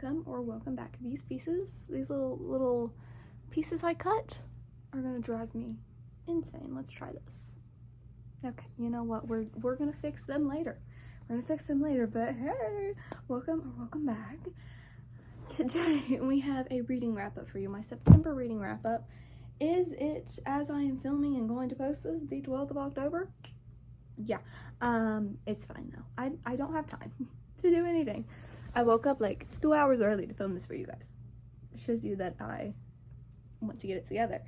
welcome back. These little pieces I cut are gonna drive me insane. Let's try this. Okay, you know what? We're gonna fix them later. But hey, welcome back. Today we have a reading wrap up for you. My September reading wrap up. Is it, as I am filming and going to post this, the 12th of October? Yeah. It's fine though. I don't have time to do anything. I woke up like 2 hours early to film this for you guys. It shows you that I want to get it together.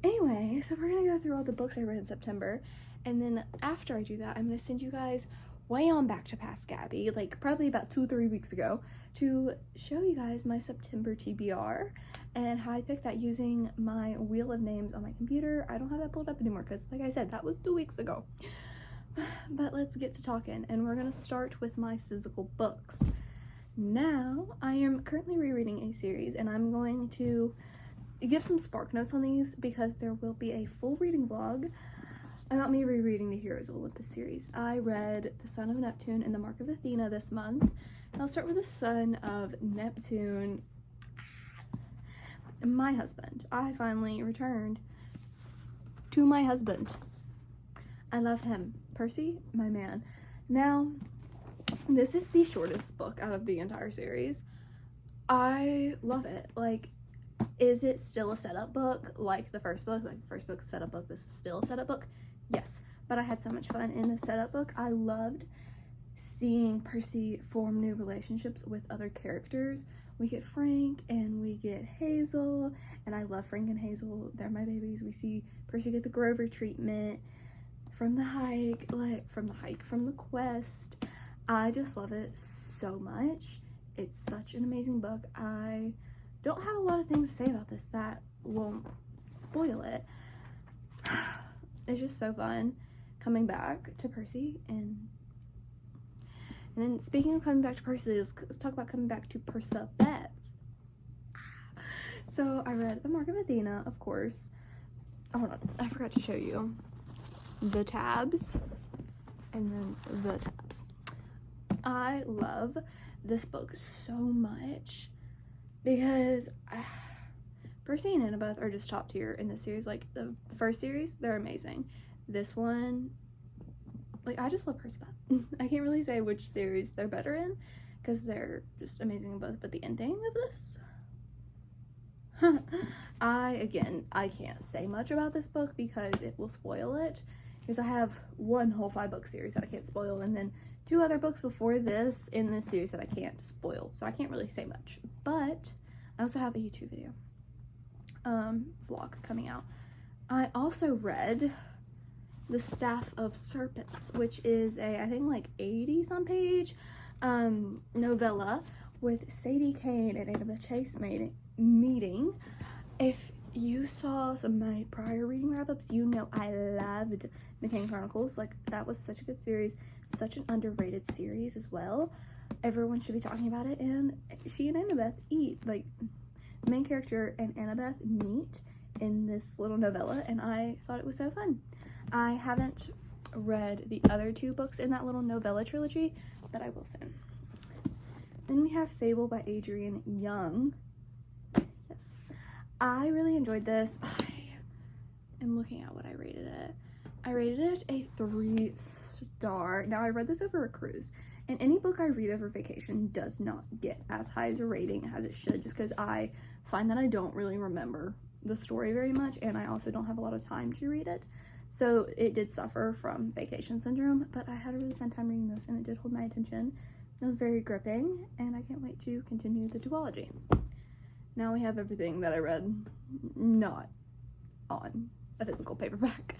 Anyway, so we're gonna go through all the books I read in September, and then after I do that, I'm gonna send you guys way on back to past Gabby, like probably about 2-3 weeks ago, to show you guys my September TBR and how I picked that using my wheel of names on my computer. I don't have that pulled up anymore because, like I said, that was 2 weeks ago. But let's get to talking, and we're gonna start with my physical books. Now, I am currently rereading a series, and I'm going to give some spark notes on these because there will be a full reading vlog about me rereading the Heroes of Olympus series. I read The Son of Neptune and The Mark of Athena this month. And I'll start with The Son of Neptune. My husband. I finally returned to my husband. I love him. Percy, my man. Now, this is the shortest book out of the entire series. I love it. Like, is it still a setup book like the first book? Like the first book's a setup book, this is still a setup book? Yes, but I had so much fun in the setup book. I loved seeing Percy form new relationships with other characters. We get Frank and we get Hazel, and I love Frank and Hazel. They're my babies. We see Percy get the Grover treatment from the quest. I just love it so much. It's such an amazing book. I don't have a lot of things to say about this that won't spoil it. It's just so fun coming back to Percy, and then speaking of coming back to Percy, let's talk about coming back to Persephone. So I read The Mark of Athena, of course. Hold on, I forgot to show you the tabs, and then the tabs. I love this book so much because Percy and Annabeth are just top tier in this series. Like, the first series, they're amazing. This one, like, I just love Percy. I can't really say which series they're better in because they're just amazing in both, but the ending of this, I can't say much about this book because it will spoil it, because I have one whole 5-book series that I can't spoil, and then 2 other books before this in this series that I can't spoil, so I can't really say much. But I also have a YouTube video vlog coming out. I also read The Staff of Serpents, which is I think like 80-some page novella with Sadie Kane and Annabeth Chase meeting. If you saw some of my prior reading wrap-ups, you know I loved The Kane Chronicles. Like, that was such a good series, such an underrated series as well. Everyone should be talking about it, and she and Annabeth the main character and Annabeth meet in this little novella, and I thought it was so fun. I haven't read the other 2 books in that little novella trilogy, but I will soon. Then we have Fable by Adrienne Young. Yes, I really enjoyed this. I am looking at what I rated it. I rated it a 3-star. Now, I read this over a cruise, and any book I read over vacation does not get as high as a rating as it should, just because I find that I don't really remember the story very much, and I also don't have a lot of time to read it. So it did suffer from vacation syndrome, but I had a really fun time reading this, and it did hold my attention. It was very gripping, and I can't wait to continue the duology. Now we have everything that I read not on a physical paperback.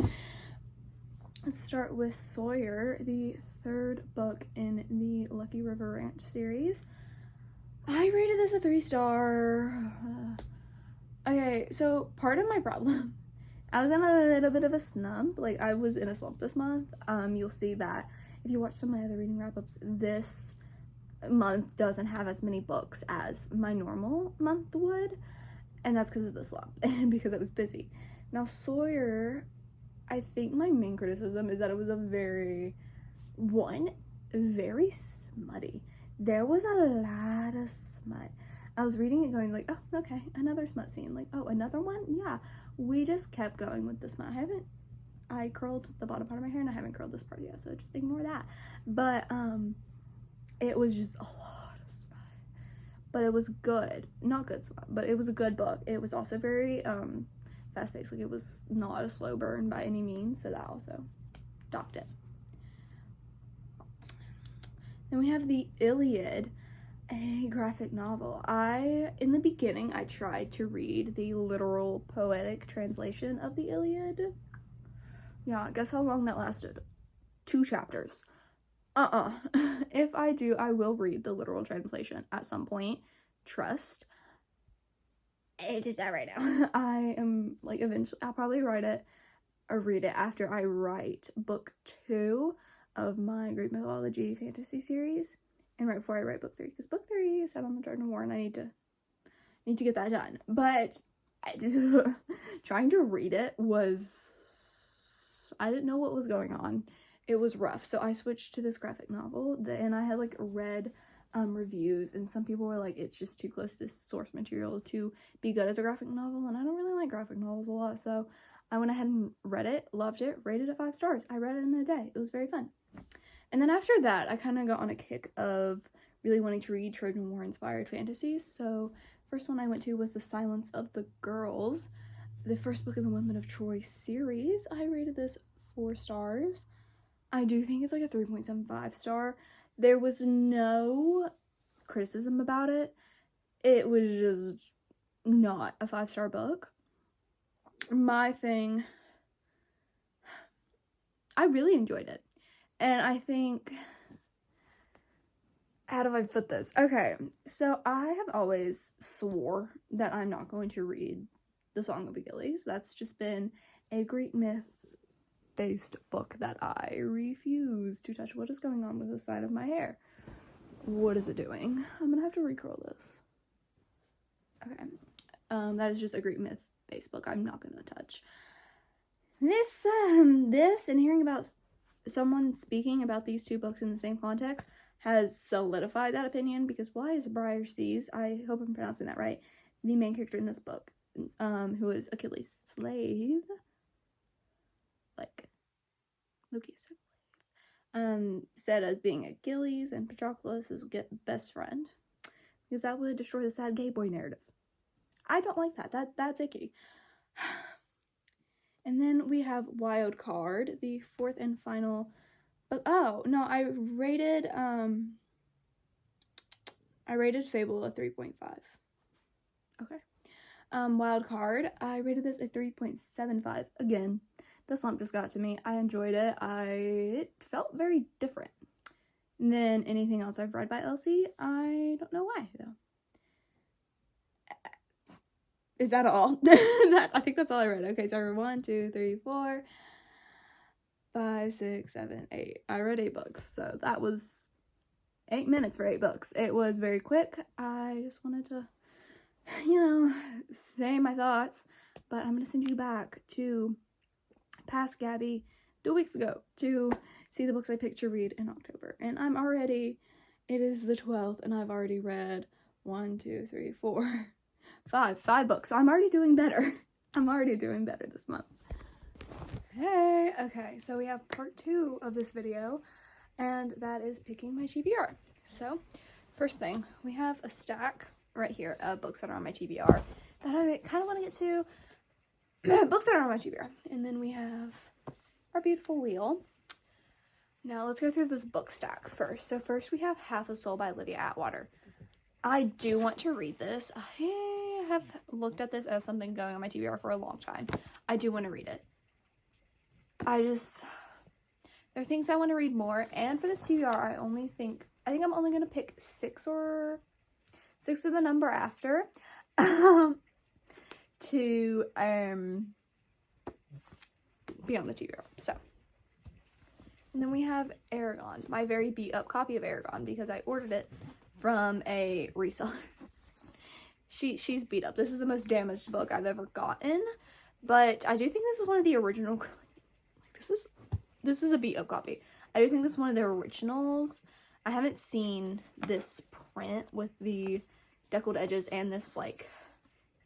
Let's start with Sawyer, the 3rd book in the Lucky River Ranch series. I rated this a 3-star. Okay, so part of my problem, I was in a little bit of a slump. Like, I was in a slump this month. You'll see that if you watch some of my other reading wrap-ups, this month doesn't have as many books as my normal month would, and that's because of the slump and because I was busy. Now, Sawyer, I think my main criticism is that it was very smutty. there was a lot of smut. I was reading it going like, oh, okay, another smut scene. Like, oh, another one? Yeah. We just kept going with the smut. I curled the bottom part of my hair and I haven't curled this part yet, so just ignore that. But, it was just a lot of smut. But it was good. Not good smut, but it was a good book. It was also very, fast-paced. Like, it was not a slow burn by any means, so that also docked it. Then we have the Iliad, a graphic novel. In the beginning, I tried to read the literal poetic translation of the Iliad. Yeah, guess how long that lasted? 2 chapters. If I do, I will read the literal translation at some point. Trust. It's just not right now. I am, like, eventually, I'll probably write it or read it after I write book 2 of my Greek mythology fantasy series, and right before I write book 3, because book 3 is set on the Trojan War, and I need to get that done. But trying to read it I didn't know what was going on. It was rough, so I switched to this graphic novel, and I had, like, read reviews, and some people were like, it's just too close to source material to be good as a graphic novel, and I don't really like graphic novels a lot, so I went ahead and read it, loved it, rated it 5 stars. I read it in a day. It was very fun. And then after that, I kind of got on a kick of really wanting to read Trojan War inspired fantasies. So first one I went to was The Silence of the Girls, the first book in the Women of Troy series. I rated this 4 stars. I do think it's like a 3.75 star. There was no criticism about it. It was just not a 5-star book. My thing, I really enjoyed it. And I think, how do I put this? Okay, so I have always swore that I'm not going to read The Song of Achilles. That's just been a Greek myth-based book that I refuse to touch. What is going on with the side of my hair? What is it doing? I'm gonna have to recurl this. Okay, that is just a Greek myth-based book I'm not gonna touch. This and hearing about someone speaking about these 2 books in the same context has solidified that opinion, because why is Briarseas, I hope I'm pronouncing that right, the main character in this book, who is Achilles' slave, like Loki said, said as being Achilles and Patroclus' best friend, because that would destroy the sad gay boy narrative. I don't like that. That's icky. And then we have Wild Card, the 4th and final book. Oh, no, I rated Fable a 3.5. Okay. Wild Card, I rated this a 3.75. Again, the slump just got to me. I enjoyed it. It felt very different than anything else I've read by Elsie. I don't know why, though. Is that all? I think that's all I read. Okay, so 1, 2, 3, 4, 5, 6, 7, 8. I read 8 books, so that was 8 minutes for 8 books. It was very quick. I just wanted to, say my thoughts, but I'm going to send you back to past Gabby 2 weeks ago to see the books I picked to read in October. And it is the 12th, and I've already read 1, 2, 3, 4, 5 books. So I'm already doing better. I'm already doing better this month. Hey, okay, so we have part 2 of this video, and that is picking my TBR. So, first thing, we have a stack right here of books that are on my TBR that I kind of want to get to. Books that are on my TBR. And then we have our beautiful wheel. Now, let's go through this book stack first. So, first we have Half a Soul by Olivia Atwater. I do want to read this. I have looked at this as something going on my TBR for a long time. I do want to read it. There are things I want to read more, and for this TBR, I think I'm only going to pick 6 or the number after, to, be on the TBR, so. And then we have Eragon, my very beat up copy of Eragon, because I ordered it from a reseller. She's beat up. This is the most damaged book I've ever gotten, but I do think this is one of the original, this is a beat up copy. I do think this is one of the originals, I haven't seen this print with the deckled edges and this like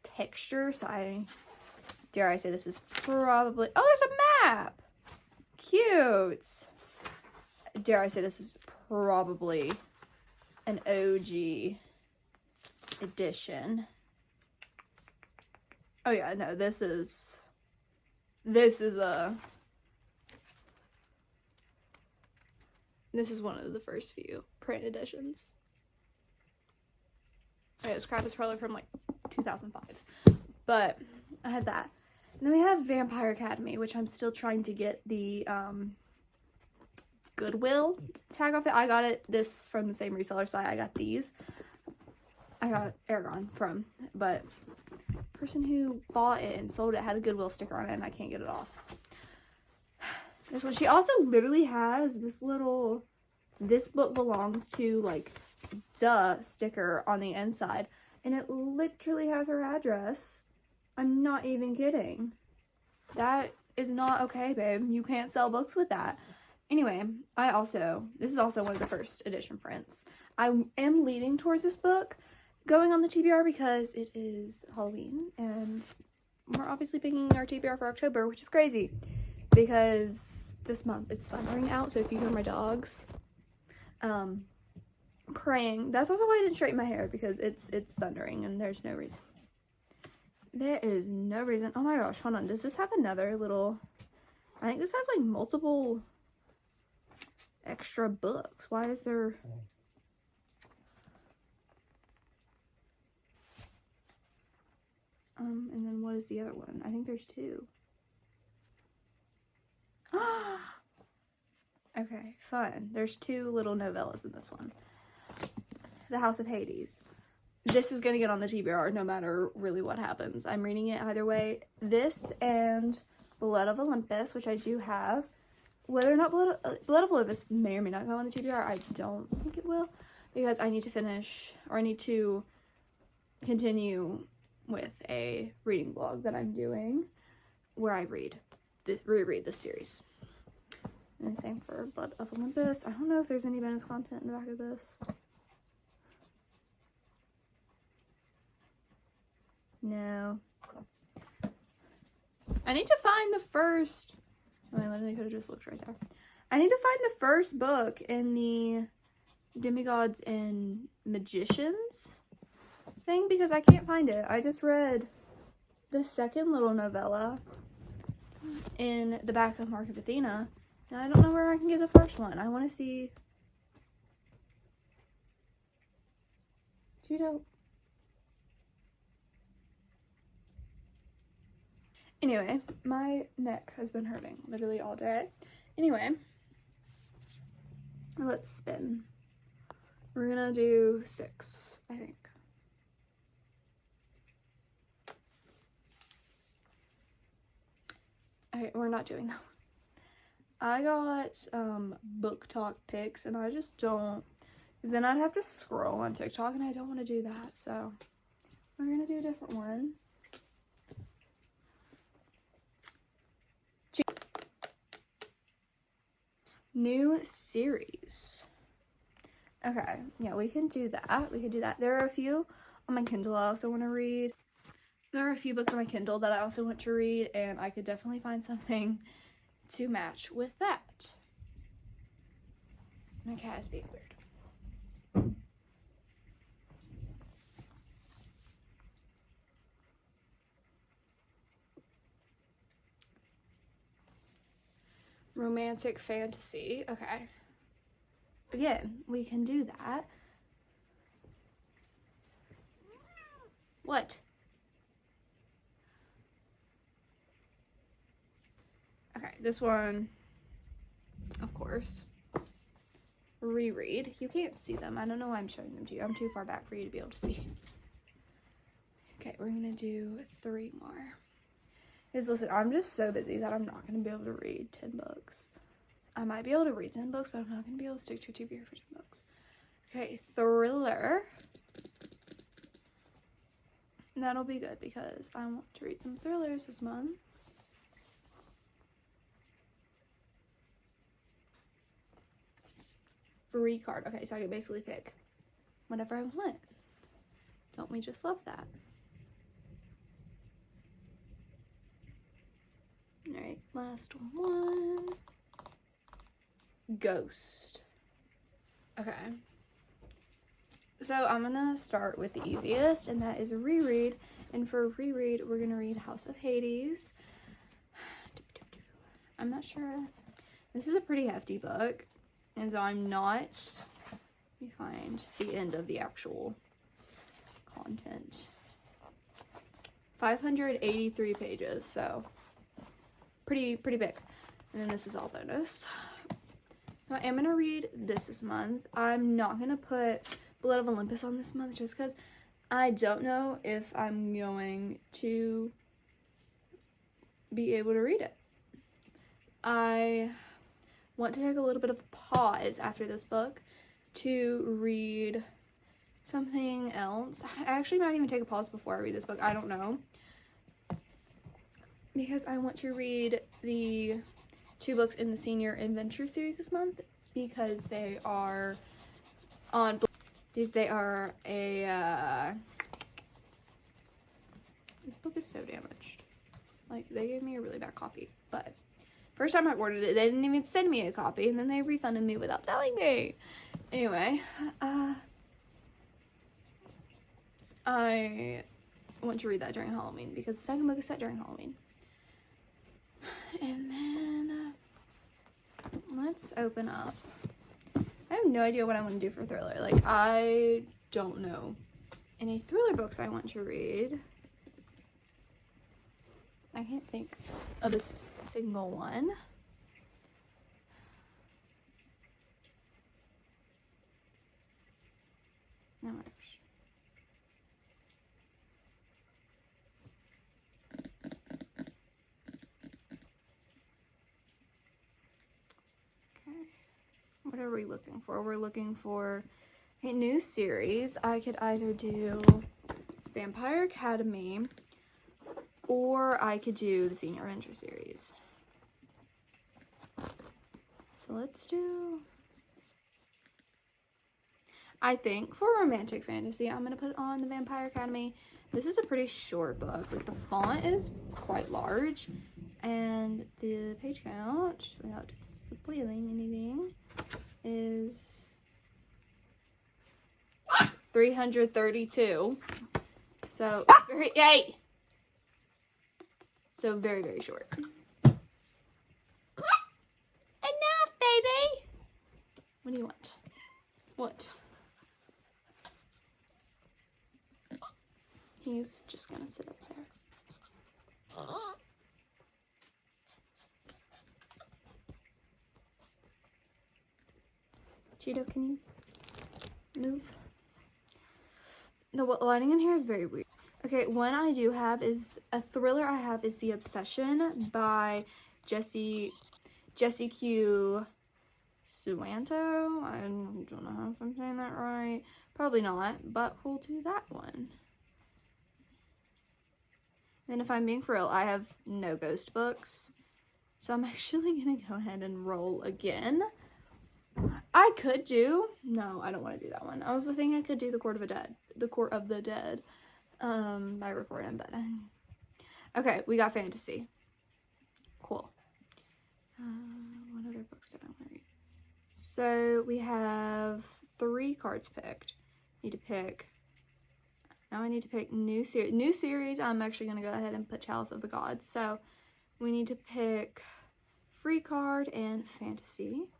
texture, so dare I say this is probably, oh, there's a map! Cute! Dare I say this is probably an OG edition. Oh yeah, no, this is one of the first few print editions. Okay, this crap is probably from like 2005, but I have that. And then we have Vampire Academy, which I'm still trying to get the Goodwill tag off it. I got this from the same reseller site. I got these. I got Aragon from, but the person who bought it and sold it had a Goodwill sticker on it, and I can't get it off. This one, she also literally has this little, this book belongs to, like, duh sticker on the inside, and it literally has her address. I'm not even kidding. That is not okay, babe. You can't sell books with that. Anyway, this is also one of the first edition prints. I am leaning towards this book going on the TBR because it is Halloween, and we're obviously picking our TBR for October, which is crazy because this month it's thundering out. So if you hear my dogs praying, that's also why I didn't straighten my hair, because it's thundering and there's no reason. There is no reason. Oh my gosh, hold on. Does this have another little, I think this has like multiple extra books. Why is there, and then what is the other one? I think there's two. Okay, fun. There's two little novellas in this one. The House of Hades. This is gonna get on the TBR no matter really what happens. I'm reading it either way. This and Blood of Olympus, which I do have. Whether or not Blood of Olympus may or may not go on the TBR, I don't think it will, because I need to finish, or I need to continue with a reading blog that I'm doing where I reread this series. And same for Blood of Olympus. I don't know if there's any bonus content in the back of this. No. I need to find the first, oh, I literally could have just looked right there. I need to find the first book in the Demigods and Magicians thing, because I can't find it. I just read the second little novella in the back of Mark of Athena, and I don't know where I can get the first one. I want to see Judo. Anyway, my neck has been hurting literally all day. Anyway, let's spin. We're gonna do 6, I think. Okay, we're not doing that one. I got book talk picks, and I just don't, because then I'd have to scroll on TikTok, and I don't want to do that. So we're gonna do a different one. New series. Okay, yeah, we can do that. We can do that. There are a few on my Kindle I also want to read. There are a few books on my Kindle that I also want to read, and I could definitely find something to match with that. My cat is being weird. Romantic fantasy. Okay. Again, we can do that. What? Okay, this one, of course. Reread. You can't see them. I don't know why I'm showing them to you. I'm too far back for you to be able to see. Okay, we're gonna do 3 more. Because listen, I'm just so busy that I'm not going to be able to read 10 books. I might be able to read 10 books, but I'm not going to be able to stick to a TBR for 10 books. Okay, thriller. That'll be good because I want to read some thrillers this month. free card. Okay, so I can basically pick whatever I want. Don't we just love that? Alright, last one. Ghost. Okay. So I'm gonna start with the easiest, and that is a reread. And for a reread, we're gonna read House of Hades. I'm not sure. This is a pretty hefty book, and so I'm not. Let me find the end of the actual content. 583 pages, so pretty big. And then this is all bonus. Now, I am gonna read this month. I'm not gonna put Blood of Olympus on this month just because I don't know if I'm going to be able to read it. I want to take a little bit of a pause after this book to read something else. I actually might even take a pause before I read this book. I don't know. Because I want to read the 2 books in the Senior Adventure series this month because they are on, because they are a, this book is so damaged. Like, they gave me a really bad copy, but first time I ordered it, they didn't even send me a copy, and then they refunded me without telling me. Anyway, I want to read that during Halloween because the second book is set during Halloween. And then let's open up. I have no idea what I want to do for thriller. Like, I don't know any thriller books I want to read. I can't think of a single one. No much. What are we looking for? We're looking for a new series. I could either do Vampire Academy or I could do the Senior Adventure series. So let's do, I think for romantic fantasy, I'm going to put on the Vampire Academy. This is a pretty short book. Like, the font is quite large and the page count, without spoiling anything, is 332. So very very short. Enough, baby. What do you want? What? He's just gonna sit up there. Cheeto, can you move? The lighting in here is very weird. Okay, one I do have is a thriller I have is The Obsession by Jessie Q. Suanto. I don't know if I'm saying that right. Probably not, but we'll do that one. Then if I'm being for real, I have no ghost books. So I'm actually going to go ahead and roll again. I could do, no, I don't want to do that one. I was thinking I could do The Court of the Dead by Rick Riordan, but okay, we got fantasy. Cool. What other books did I want to read? So we have 3 cards picked. Now I need to pick new series. I'm actually going to go ahead and put Chalice of the Gods. So we need to pick free card and fantasy.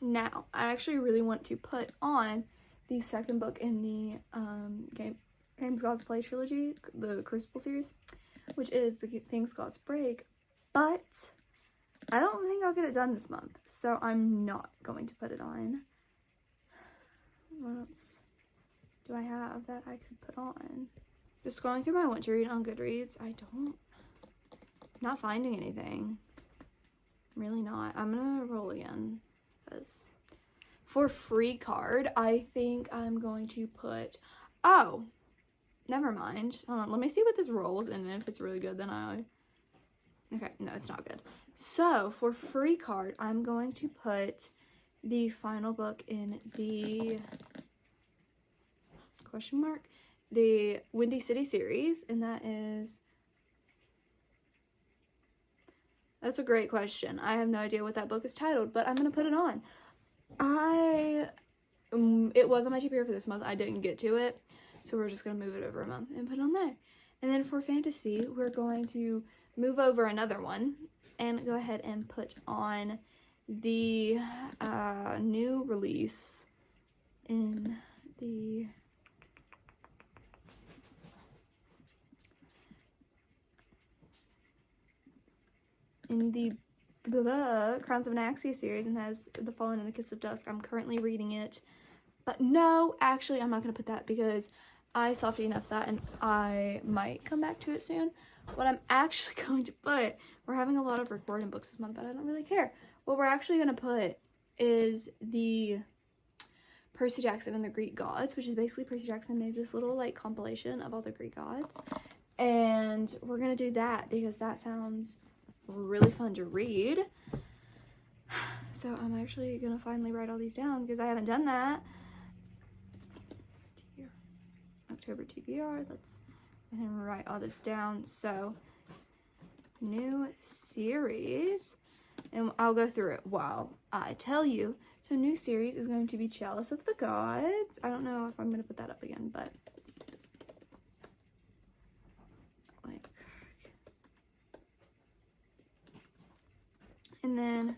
Now, I actually really want to put on the second book in the Games Gods Play trilogy, the Crucible series, which is the Things Gods Break, but I don't think I'll get it done this month, so I'm not going to put it on. What else do I have that I could put on? Just scrolling through my want to read on Goodreads, I'm not finding anything. Really not. I'm gonna roll again. For free card, I think I'm going to put, oh, never mind. Hold on, let me see what this rolls, and if it's really good, then okay, no, it's not good. So, for free card, I'm going to put the final book in the the Windy City series, and that's a great question. I have no idea what that book is titled, but I'm gonna put it on. It was on my TBR for this month. I didn't get to it, so we're just gonna move it over a month and put it on there. And then for fantasy, we're going to move over another one and go ahead and put on the new release in the Crowns of Anaxia series, and has The Fallen and the Kiss of Dusk. I'm currently reading it, but no, actually I'm not going to put that because I softy enough that, and I might come back to it soon. What I'm actually going to put, we're having a lot of recording books this month, but I don't really care. What we're actually going to put is the Percy Jackson and the Greek Gods, which is basically Percy Jackson made this little like compilation of all the Greek gods, and we're going to do that because that sounds really fun to read. So I'm actually gonna finally write all these down because I haven't done that. October TBR, let's go ahead and write all this down. So new series, and I'll go through it while I tell you. So new series is going to be Chalice of the Gods. I don't know if I'm gonna put that up again, but and then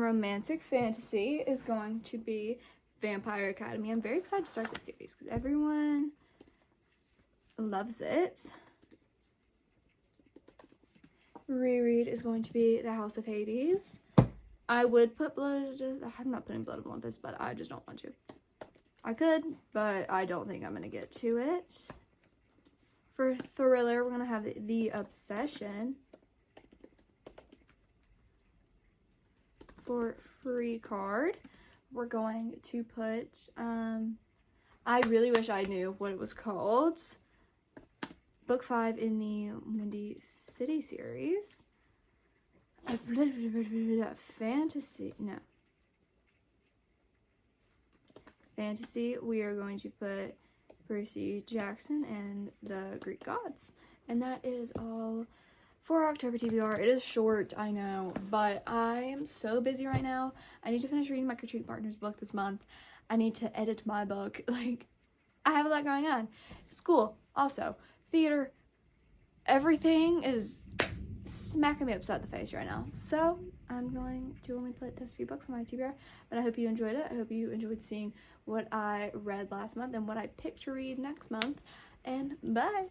romantic fantasy is going to be Vampire Academy. I'm very excited to start this series because everyone loves it. Reread is going to be The House of Hades. I would put I'm not putting Blood of Olympus, but I just don't want to. I could, but I don't think I'm going to get to it. For thriller, we're going to have The Obsession. For free card, we're going to put, I really wish I knew what it was called. Book 5 in the Windy City series. Fantasy, we are going to put Percy Jackson and the Greek Gods. And that is all for October TBR. It is short, I know, but I am so busy right now. I need to finish reading my Critique Partners book this month. I need to edit my book. Like, I have a lot going on. School, also, theater, everything is smacking me upside the face right now. So, I'm going to only put those few books on my TBR, but I hope you enjoyed it. I hope you enjoyed seeing what I read last month and what I picked to read next month, and bye!